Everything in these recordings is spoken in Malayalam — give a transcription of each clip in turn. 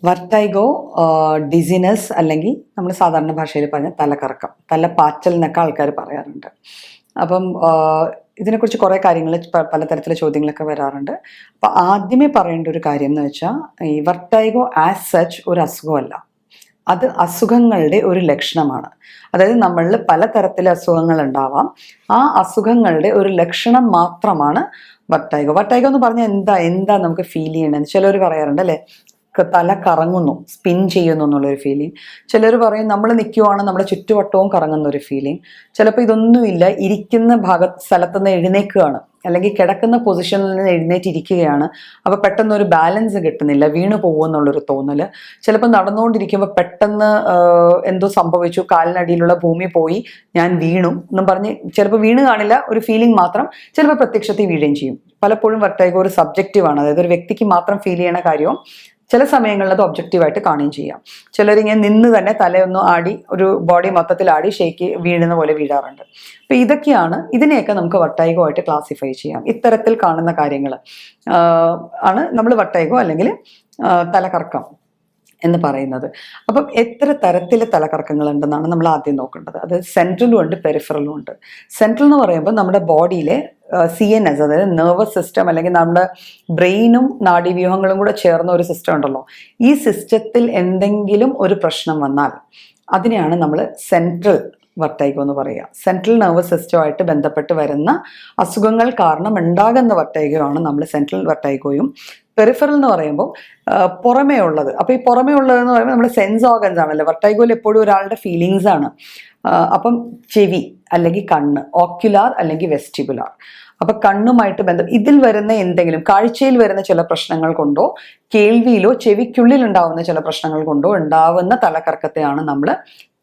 വർട്ടൈഗോ, ഡിസിനസ് അല്ലെങ്കിൽ നമ്മൾ സാധാരണ ഭാഷയിൽ പറഞ്ഞ തലകറക്കം, തലപ്പാച്ചൽ എന്നൊക്കെ ആൾക്കാർ പറയാറുണ്ട്. അപ്പം ഇതിനെക്കുറിച്ച് കുറേ കാര്യങ്ങൾ പലതരത്തിലുള്ള ചോദ്യങ്ങളൊക്കെ വരാറുണ്ട്. അപ്പം ആദ്യമേ പറയേണ്ട ഒരു കാര്യം എന്ന് വെച്ചാൽ, ഈ വർട്ടൈഗോ ആസ് സച്ച് ഒരു അസുഖമല്ല, അത് അസുഖങ്ങളുടെ ഒരു ലക്ഷണമാണ്. അതായത് നമ്മളിൽ പലതരത്തിലെ അസുഖങ്ങൾ ഉണ്ടാവാം, ആ അസുഖങ്ങളുടെ ഒരു ലക്ഷണം മാത്രമാണ് വർട്ടൈഗോ. വർട്ടൈഗോ എന്ന് പറഞ്ഞാൽ എന്താ നമുക്ക് ഫീൽ ചെയ്യണമെന്ന് ചിലർ പറയാറുണ്ട് അല്ലേ. തല കറങ്ങുന്നു, സ്പിൻ ചെയ്യുന്നു എന്നുള്ളൊരു ഫീലിംഗ്. ചിലർ പറയും നമ്മൾ നിൽക്കുവാണ് നമ്മുടെ ചുറ്റുവട്ടവും കറങ്ങുന്ന ഒരു ഫീലിംഗ്. ചിലപ്പോൾ ഇതൊന്നുമില്ല, ഇരിക്കുന്ന സ്ഥലത്ത് നിന്ന് എഴുന്നേൽക്കുകയാണ്, അല്ലെങ്കിൽ കിടക്കുന്ന പൊസിഷനിൽ നിന്ന് എഴുന്നേറ്റിരിക്കുകയാണ്, അപ്പോൾ പെട്ടെന്ന് ഒരു ബാലൻസ് കിട്ടുന്നില്ല, വീണു പോകുമെന്നുള്ളൊരു തോന്നൽ. ചിലപ്പോൾ നടന്നുകൊണ്ടിരിക്കുമ്പോൾ പെട്ടെന്ന് എന്തോ സംഭവിച്ചു, കാലിനടിയിലുള്ള ഭൂമി പോയി, ഞാൻ വീണു എന്നും പറഞ്ഞ് ചിലപ്പോൾ വീണ് കാണില്ല, ഒരു ഫീലിംഗ് മാത്രം, ചിലപ്പോൾ പ്രത്യക്ഷത്തിൽ വീഴുകയും ചെയ്യും. പലപ്പോഴും വർട്ടൈഗോ ഒരു സബ്ജക്റ്റീവാണ്, അതായത് ഒരു വ്യക്തിക്ക് മാത്രം ഫീൽ ചെയ്യണ കാര്യവും ചില സമയങ്ങളിൽ അത് ഒബ്ജക്റ്റീവായിട്ട് കാണുകയും ചെയ്യാം. ചിലരിങ്ങനെ നിന്ന് തന്നെ തലയൊന്ന് ആടി, ഒരു ബോഡി മൊത്തത്തിൽ ആടി ഷേക്ക് വീഴുന്ന പോലെ വീഴാറുണ്ട്. അപ്പം ഇതിനെയൊക്കെ നമുക്ക് വർട്ടൈഗോ ആയിട്ട് ക്ലാസിഫൈ ചെയ്യാം. ഇത്തരത്തിൽ കാണുന്ന കാര്യങ്ങൾ ആണ് നമ്മൾ വർട്ടൈഗോ അല്ലെങ്കിൽ തലകറക്കം എന്ന് പറയുന്നത്. അപ്പം എത്ര തരത്തിലെ തലകറക്കങ്ങൾ ഉണ്ടെന്നാണ് നമ്മൾ ആദ്യം നോക്കേണ്ടത്. അത് സെൻട്രലും ഉണ്ട്, പെരിഫറലും ഉണ്ട്. സെൻട്രൽ എന്ന് പറയുമ്പോൾ നമ്മുടെ ബോഡിയിലെ CNS, അതായത് നെർവസ് സിസ്റ്റം, അല്ലെങ്കിൽ നമ്മുടെ ബ്രെയിനും നാഡീവ്യൂഹങ്ങളും കൂടെ ചേർന്ന ഒരു സിസ്റ്റം ഉണ്ടല്ലോ, ഈ സിസ്റ്റത്തിൽ എന്തെങ്കിലും ഒരു പ്രശ്നം വന്നാൽ അതിനെയാണ് നമ്മൾ സെൻട്രൽ വർട്ടൈഗോ എന്ന് പറയുക. സെൻട്രൽ നെർവസ് സിസ്റ്റമായിട്ട് ബന്ധപ്പെട്ട് വരുന്ന അസുഖങ്ങൾ കാരണം ഉണ്ടാകുന്ന വർട്ടൈഗോ ആണ് നമ്മൾ സെൻട്രൽ വർട്ടൈഗോയും. പെരിഫറൽ എന്ന് പറയുമ്പോൾ പുറമേ ഉള്ളത്. അപ്പോൾ ഈ പുറമേ ഉള്ളതെന്ന് പറയുമ്പോൾ നമ്മുടെ സെൻസ് ഓർഗൻസ് ആണല്ലോ. വർട്ടൈഗോയിൽ എപ്പോഴും ഒരാളുടെ ഫീലിങ്സ് ആണ്. അപ്പം ചെവി അല്ലെങ്കിൽ കണ്ണ്, ഓക്യുലാർ അല്ലെങ്കിൽ വെസ്റ്റിബുലാർ. അപ്പം കണ്ണുമായിട്ട് ഇതിൽ വരുന്ന എന്തെങ്കിലും, കാഴ്ചയിൽ വരുന്ന ചില പ്രശ്നങ്ങൾ കൊണ്ടോ കേൾവിയിലോ ചെവിക്കുള്ളിൽ ഉണ്ടാവുന്ന ചില പ്രശ്നങ്ങൾ കൊണ്ടോ ഉണ്ടാവുന്ന തലകറക്കത്തെയാണ് നമ്മൾ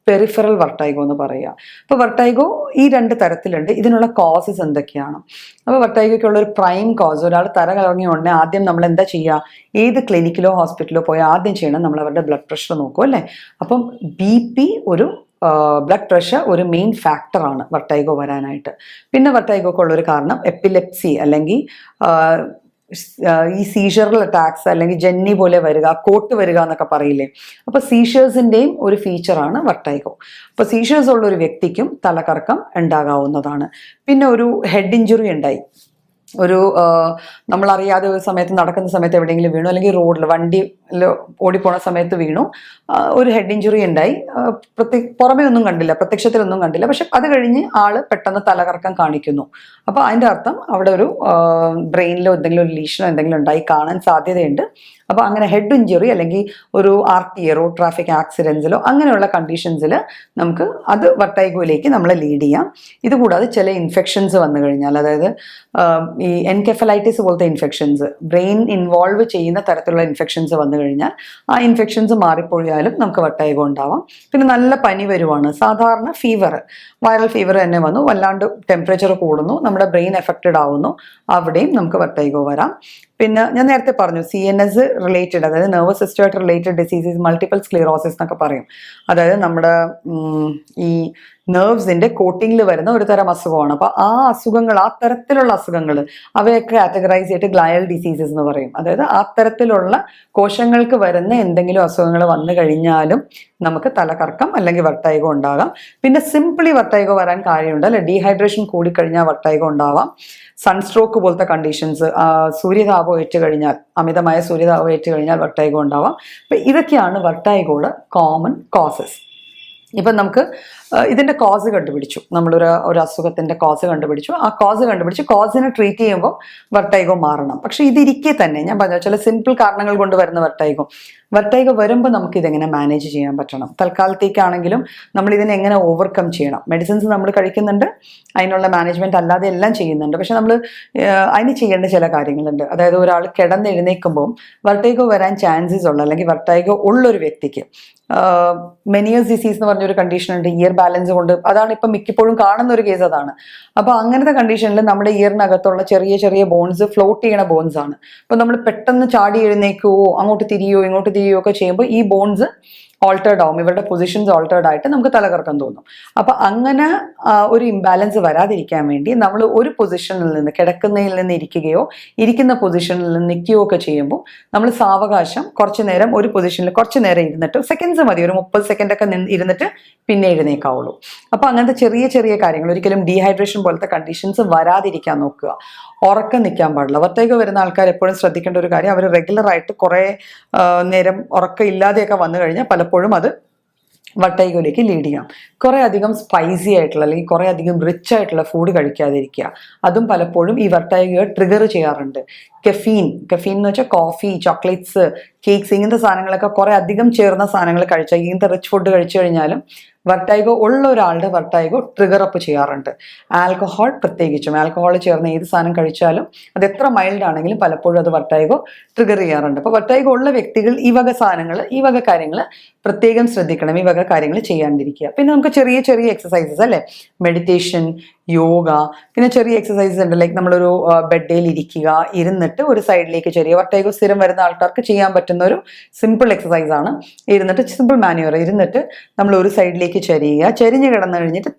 പെരിഫറൽ വർട്ടൈഗോ എന്ന് പറയുക. അപ്പോൾ വർട്ടൈഗോ ഈ രണ്ട് തരത്തിലുണ്ട്. ഇതിനുള്ള കോസസ് എന്തൊക്കെയാണ്? അപ്പോൾ വർട്ടൈഗോയ്ക്കുള്ള ഒരു പ്രൈം കോസ്, ഒരാൾ തല കറങ്ങിയ ഉടനെ ആദ്യം നമ്മൾ എന്താ ചെയ്യുക? ഏത് ക്ലിനിക്കിലോ ഹോസ്പിറ്റലിലോ പോയി ആദ്യം ചെയ്യണം, നമ്മൾ അവരുടെ ബ്ലഡ് പ്രഷർ നോക്കും അല്ലേ. അപ്പം BP, ഒരു ബ്ലഡ് പ്രഷർ ഒരു മെയിൻ ഫാക്ടറാണ് വർട്ടൈഗോ വരാനായിട്ട്. പിന്നെ വർട്ടൈഗോക്കുള്ളൊരു കാരണം എപ്പിലെപ്സി, അല്ലെങ്കിൽ ഈ സീഷറൽ അറ്റാക്സ്, അല്ലെങ്കിൽ ജന്നി പോലെ വരിക, കോട്ട് വരിക എന്നൊക്കെ പറയില്ലേ. അപ്പോൾ സീഷേഴ്സിൻ്റെയും ഒരു ഫീച്ചറാണ് വർട്ടൈഗോ. അപ്പോൾ സീഷേഴ്സ് ഉള്ള ഒരു വ്യക്തിക്കും തലകറക്കം ഉണ്ടാകാവുന്നതാണ്. പിന്നെ ഒരു ഹെഡ് ഇഞ്ചുറി ഉണ്ടായി, ഒരു നമ്മളറിയാതെ ഒരു സമയത്ത് നടക്കുന്ന സമയത്ത് എവിടെയെങ്കിലും വീണു, അല്ലെങ്കിൽ റോഡിൽ വണ്ടിയിൽ ഓടിപ്പോണ സമയത്ത് വീണു, ഒരു ഹെഡ് ഇഞ്ചുറി ഉണ്ടായി, പുറമേ ഒന്നും കണ്ടില്ല, പ്രത്യക്ഷത്തിലൊന്നും കണ്ടില്ല, പക്ഷെ അത് കഴിഞ്ഞ് ആള് പെട്ടെന്ന് തലകറക്കം കാണിക്കുന്നു. അപ്പോൾ അതിൻ്റെ അർത്ഥം അവിടെ ഒരു ബ്രെയിനിലോ എന്തെങ്കിലും ഒരു ലീഷനോ എന്തെങ്കിലും ഉണ്ടായി കാണാൻ സാധ്യതയുണ്ട്. അപ്പോൾ അങ്ങനെ ഹെഡ് ഇഞ്ചുറി അല്ലെങ്കിൽ ഒരു RTA, റോഡ് ട്രാഫിക് ആക്സിഡൻസിലോ അങ്ങനെയുള്ള കണ്ടീഷൻസിൽ നമുക്ക് അത് വർട്ടൈഗോയിലേക്ക് നമ്മളെ ലീഡ് ചെയ്യാം. ഇതുകൂടാതെ ചില ഇൻഫെക്ഷൻസ് വന്നു കഴിഞ്ഞാൽ, അതായത് ഈ എൻകെഫലൈറ്റിസ് പോലത്തെ ഇൻഫെക്ഷൻസ്, ബ്രെയിൻ ഇൻവോൾവ് ചെയ്യുന്ന തരത്തിലുള്ള ഇൻഫെക്ഷൻസ് വന്നു കഴിഞ്ഞാൽ ആ ഇൻഫെക്ഷൻസ് മാറിപ്പോയാലും നമുക്ക് വർട്ടൈഗോ ഉണ്ടാവാം. പിന്നെ നല്ല പനി വരുവാണ്, സാധാരണ ഫീവർ, വൈറൽ ഫീവർ തന്നെ വന്നു, വല്ലാണ്ട് ടെമ്പറേച്ചർ കൂടുന്നു, നമ്മുടെ ബ്രെയിൻ എഫക്റ്റഡ് ആവുന്നു, അവിടെയും നമുക്ക് വർട്ടൈഗോ വരാം. പിന്നെ ഞാൻ നേരത്തെ പറഞ്ഞു CNS റിലേറ്റഡ്, അതായത് നെർവസ് സിസ്റ്റമായിട്ട് റിലേറ്റഡ് ഡിസീസസ്, മൾട്ടിപ്പിൾ സ്ക്ലിറോസിസ് എന്നൊക്കെ പറയും. അതായത് നമ്മുടെ ഈ നെർവ്സിന്റെ കോട്ടിങ്ങിൽ വരുന്ന ഒരു തരം അസുഖമാണ്. അപ്പോൾ ആ അസുഖങ്ങൾ, ആ തരത്തിലുള്ള അസുഖങ്ങൾ, അവയൊക്കെ കാറ്റഗറൈസ് ചെയ്തിട്ട് ഗ്ലയൽ ഡിസീസസ് എന്ന് പറയും. അതായത് ആ തരത്തിലുള്ള കോശങ്ങൾക്ക് വരുന്ന എന്തെങ്കിലും അസുഖങ്ങൾ വന്നു കഴിഞ്ഞാലും നമുക്ക് തലകറക്കം അല്ലെങ്കിൽ വർട്ടൈഗോ ഉണ്ടാകാം. പിന്നെ സിംപിളി വർട്ടൈഗോ വരാൻ കാര്യമുണ്ട് അല്ലെ, ഡീഹൈഡ്രേഷൻ കൂടിക്കഴിഞ്ഞാൽ വർട്ടൈഗോ ഉണ്ടാവാം. സൺസ്ട്രോക്ക് പോലത്തെ കണ്ടീഷൻസ്, സൂര്യതാപം ഏറ്റു കഴിഞ്ഞാൽ, അമിതമായ സൂര്യതാപം ഏറ്റു കഴിഞ്ഞാൽ വർട്ടൈഗോ ഉണ്ടാവാം. അപ്പം ഇതൊക്കെയാണ് വർട്ടൈഗോയുടെ കോമൺ കോസസ്. ഇപ്പം നമുക്ക് ഇതിൻ്റെ കോസ് കണ്ടുപിടിച്ചു, നമ്മളൊരു അസുഖത്തിൻ്റെ കോസ് കണ്ടുപിടിച്ചു. ആ കോസിനെ ട്രീറ്റ് ചെയ്യുമ്പോൾ വർട്ടൈഗോ മാറണം. പക്ഷെ ഇതിരിക്കെ തന്നെ ഞാൻ പറഞ്ഞ ചില സിമ്പിൾ കാരണങ്ങൾ കൊണ്ട് വരുന്ന വർട്ടൈഗോ വരുമ്പോൾ നമുക്കിതെങ്ങനെ മാനേജ് ചെയ്യാൻ പറ്റണം. തൽക്കാലത്തേക്കാണെങ്കിലും നമ്മൾ ഇതിനെ എങ്ങനെ ഓവർകം ചെയ്യണം. മെഡിസിൻസ് നമ്മൾ കഴിക്കുന്നുണ്ട്, അതിനുള്ള മാനേജ്മെൻറ്റ് അല്ലാതെ എല്ലാം ചെയ്യുന്നുണ്ട്. പക്ഷെ നമ്മൾ അതിന് ചെയ്യേണ്ട ചില കാര്യങ്ങളുണ്ട്. അതായത് ഒരാൾ കിടന്നെഴുന്നേൽക്കുമ്പോൾ വർട്ടൈഗോ വരാൻ ചാൻസസ് ഉള്ള, അല്ലെങ്കിൽ വർട്ടൈഗോ ഉള്ളൊരു വ്യക്തിക്ക് മെനിയസ് ഡിസീസ് എന്ന് പറഞ്ഞൊരു കണ്ടീഷൻ ഉണ്ട്, ഇയർ ബാലൻസ് കൊണ്ട്. അതാണ് ഇപ്പം മിക്കപ്പോഴും കാണുന്ന ഒരു കേസ് അതാണ്. അപ്പോൾ അങ്ങനത്തെ കണ്ടീഷനിൽ നമ്മുടെ ഇയറിനകത്തുള്ള ചെറിയ ചെറിയ ബോൺസ് ഫ്ലോട്ട് ചെയ്യണ ബോൺസ് ആണ്. അപ്പോൾ നമ്മൾ പെട്ടെന്ന് ചാടി എഴുന്നേക്കുകയോ അങ്ങോട്ട് തിരിയോ ഇങ്ങോട്ട് തിരിയോ ഒക്കെ ചെയ്യുമ്പോൾ ഈ ബോൺസ് ഓൾട്ടേർഡ് ആവും, ഇവരുടെ പൊസിഷൻസ് ഓൾട്ടേർഡ് ആയിട്ട് നമുക്ക് തലകറക്കം തോന്നും. അപ്പൊ അങ്ങനെ ഒരു ഇംബാലൻസ് വരാതിരിക്കാൻ വേണ്ടി നമ്മൾ ഒരു പൊസിഷനിൽ നിന്ന്, കിടക്കുന്നതിൽ നിന്ന് ഇരിക്കുകയോ ഇരിക്കുന്ന പൊസിഷനിൽ നിന്ന് നിൽക്കുകയോ ഒക്കെ ചെയ്യുമ്പോൾ നമ്മൾ സാവകാശം കുറച്ചു നേരം ഒരു പൊസിഷനിൽ കുറച്ചു നേരം ഇരുന്നിട്ട്, സെക്കൻഡ്സ് മതി, ഒരു 30 സെക്കൻഡ് ഒക്കെ ഇരുന്നിട്ട് പിന്നെ എഴുന്നേക്കാവുള്ളൂ. അപ്പൊ അങ്ങനത്തെ ചെറിയ ചെറിയ കാര്യങ്ങൾ, ഒരിക്കലും ഡീഹൈഡ്രേഷൻ പോലത്തെ കണ്ടീഷൻസ് വരാതിരിക്കാൻ നോക്കുക. ഉറക്കം നിൽക്കാൻ പാടില്ല. വട്ടൈഗോ വരുന്ന ആൾക്കാർ എപ്പോഴും ശ്രദ്ധിക്കേണ്ട ഒരു കാര്യം, അവർ റെഗുലറായിട്ട് കുറേ നേരം ഉറക്കം ഇല്ലാതെയൊക്കെ വന്നു കഴിഞ്ഞാൽ പലപ്പോഴും അത് വട്ടൈഗോയിലേക്ക് ലീഡ് ചെയ്യാം. കുറേ അധികം സ്പൈസി ആയിട്ടുള്ള അല്ലെങ്കിൽ കുറേ അധികം റിച്ച് ആയിട്ടുള്ള ഫുഡ് കഴിക്കാതിരിക്കുക. അതും പലപ്പോഴും ഈ വട്ടൈഗോയെ ട്രിഗർ ചെയ്യാറുണ്ട്. കെഫീൻ എന്ന് വെച്ചാൽ കോഫി, ചോക്ലേറ്റ്സ്, കേക്ക്സ്, ഇങ്ങനത്തെ സാധനങ്ങളൊക്കെ കുറേ അധികം ചേർന്ന സാധനങ്ങൾ കഴിച്ചാൽ, ഇങ്ങനത്തെ റിച്ച് ഫുഡ് കഴിച്ചു കഴിഞ്ഞാലും വർട്ടൈഗോ ഉള്ള ഒരാളുടെ വർട്ടൈഗോ ട്രിഗർ അപ്പ് ചെയ്യാറുണ്ട്. ആൽക്കഹോൾ പ്രത്യേകിച്ചും, ആൽക്കഹോൾ ചേർന്ന് ഏത് സാധനം കഴിച്ചാലും അത് എത്ര മൈൽഡ് ആണെങ്കിലും പലപ്പോഴും അത് വർട്ടൈഗോ ട്രിഗർ ചെയ്യാറുണ്ട്. അപ്പോൾ വർട്ടൈഗോ ഉള്ള വ്യക്തികൾ ഈ വക സാധനങ്ങൾ, ഈ വക കാര്യങ്ങൾ പ്രത്യേകം ശ്രദ്ധിക്കണം, ഈ വക കാര്യങ്ങൾ ചെയ്യാണ്ടിരിക്കുക. പിന്നെ നമുക്ക് ചെറിയ ചെറിയ എക്സസൈസസ് അല്ലേ, മെഡിറ്റേഷൻ, യോഗ, പിന്നെ ചെറിയ എക്സസൈസസ് ഉണ്ട്. ലൈക്ക് നമ്മളൊരു ബെഡിൽ ഇരിക്കുക, ഇരുന്നിട്ട് ഒരു സൈഡിലേക്ക് ചെറിയ, വർട്ടൈഗോ സ്ഥിരം വരുന്ന ആൾക്കാർക്ക് ചെയ്യാൻ പറ്റുന്ന ഒരു സിമ്പിൾ എക്സസൈസ് ആണ്. ഇരുന്നിട്ട് സിമ്പിൾ മാനുവർ, ഇരുന്നിട്ട് നമ്മൾ ഒരു സൈഡിലേക്ക് ചരിയുക, ചരിഞ്ഞ് കിടന്നു കഴിഞ്ഞിട്ട്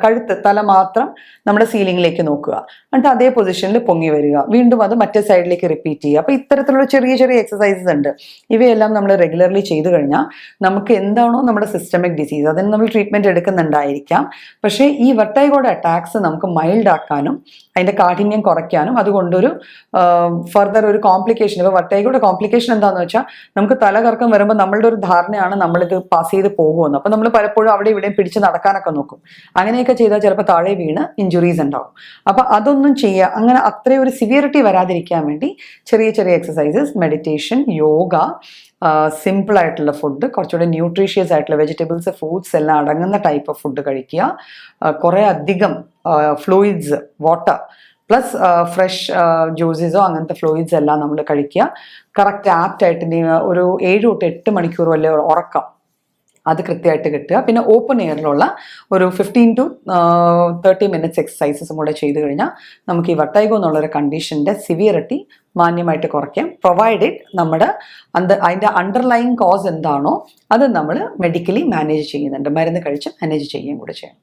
കഴുത്ത്, തല മാത്രം നമ്മുടെ സീലിംഗിലേക്ക് നോക്കുക, എന്നിട്ട് അതേ പൊസിഷനിൽ പൊങ്ങി വരിക, വീണ്ടും അത് മറ്റേ സൈഡിലേക്ക് റിപ്പീറ്റ് ചെയ്യുക. അപ്പോൾ ഇത്തരത്തിലുള്ള ചെറിയ ചെറിയ എക്സസൈസസ് ഉണ്ട്. ഇവയെല്ലാം നമ്മൾ റെഗുലർലി ചെയ്തു കഴിഞ്ഞാൽ നമുക്ക് എന്താണോ നമ്മുടെ സിസ്റ്റമിക് ഡിസീസ്, അതിന് നമ്മൾ ട്രീറ്റ്മെൻറ്റ് എടുക്കുന്നുണ്ടായിരിക്കാം. പക്ഷേ ഈ വട്ടൈഗോയുടെ അറ്റാക്സ് നമുക്ക് മൈൽഡ് ആക്കാനും അതിൻ്റെ കാഠിന്യം കുറയ്ക്കാനും, അതുകൊണ്ടൊരു ഫർദർ ഒരു കോംപ്ലിക്കേഷൻ, ഇപ്പോൾ വട്ടൈഗോയുടെ കോംപ്ലിക്കേഷൻ എന്താണെന്ന് വെച്ചാൽ, നമുക്ക് തലകറക്കം വരുമ്പോൾ നമ്മളുടെ ഒരു ധാരണയാണ് നമ്മളിത് പാസ് ചെയ്ത് പോകുമെന്ന്. അപ്പോൾ നമ്മൾ പലപ്പോഴും അവിടെ ഇവിടെയും പിടിച്ച് നടക്കാനൊക്കെ നോക്കും. അങ്ങനെയൊക്കെ ചെയ്താൽ ചിലപ്പോൾ താഴെ വീണ് ഇഞ്ചുറീസ് ഉണ്ടാവും. അപ്പോൾ അതൊന്നും ചെയ്യുക, അങ്ങനെ അത്രയും ഒരു സിവിയറിറ്റി വരാതിരിക്കാൻ വേണ്ടി ചെറിയ ചെറിയ എക്സസൈസസ്, മെഡിറ്റേഷൻ, യോഗ, സിമ്പിൾ ആയിട്ടുള്ള ഫുഡ്, കുറച്ചുകൂടെ ന്യൂട്രീഷ്യസ് ആയിട്ടുള്ള വെജിറ്റബിൾസ്, ഫ്രൂട്ട്സ് എല്ലാം അടങ്ങുന്ന ടൈപ്പ് ഓഫ് ഫുഡ് കഴിക്കുക, കുറേ അധികം ഫ്ലൂയിഡ്സ്, വാട്ടർ പ്ലസ് ഫ്രഷ് ജ്യൂസസോ അങ്ങനത്തെ ഫ്ലൂയിഡ്സ് എല്ലാം നമ്മൾ കഴിക്കുക. കറക്റ്റ് ആപ്റ്റായിട്ട് ഒരു 7 to 8 മണിക്കൂർ വല്ല ഉറക്കം അത് കൃത്യമായിട്ട് കിട്ടുക. പിന്നെ ഓപ്പൺ എയറിലുള്ള ഒരു 15 to 30 മിനിറ്റ്സ് എക്സസൈസസും കൂടെ ചെയ്ത് കഴിഞ്ഞാൽ നമുക്ക് ഈ വട്ടൈഗോ എന്നുള്ളൊരു കണ്ടീഷൻ്റെ സിവിയറിറ്റി മാന്യമായിട്ട് കുറയ്ക്കാം. പ്രൊവൈഡഡ് നമ്മുടെ അതിൻ്റെ അണ്ടർലൈൻ കോസ് എന്താണോ അത് നമ്മൾ മെഡിക്കലി മാനേജ് ചെയ്യുന്നുണ്ട്, മരുന്ന് കഴിച്ച് മാനേജ് ചെയ്യുകയും കൂടെ ചെയ്യണം.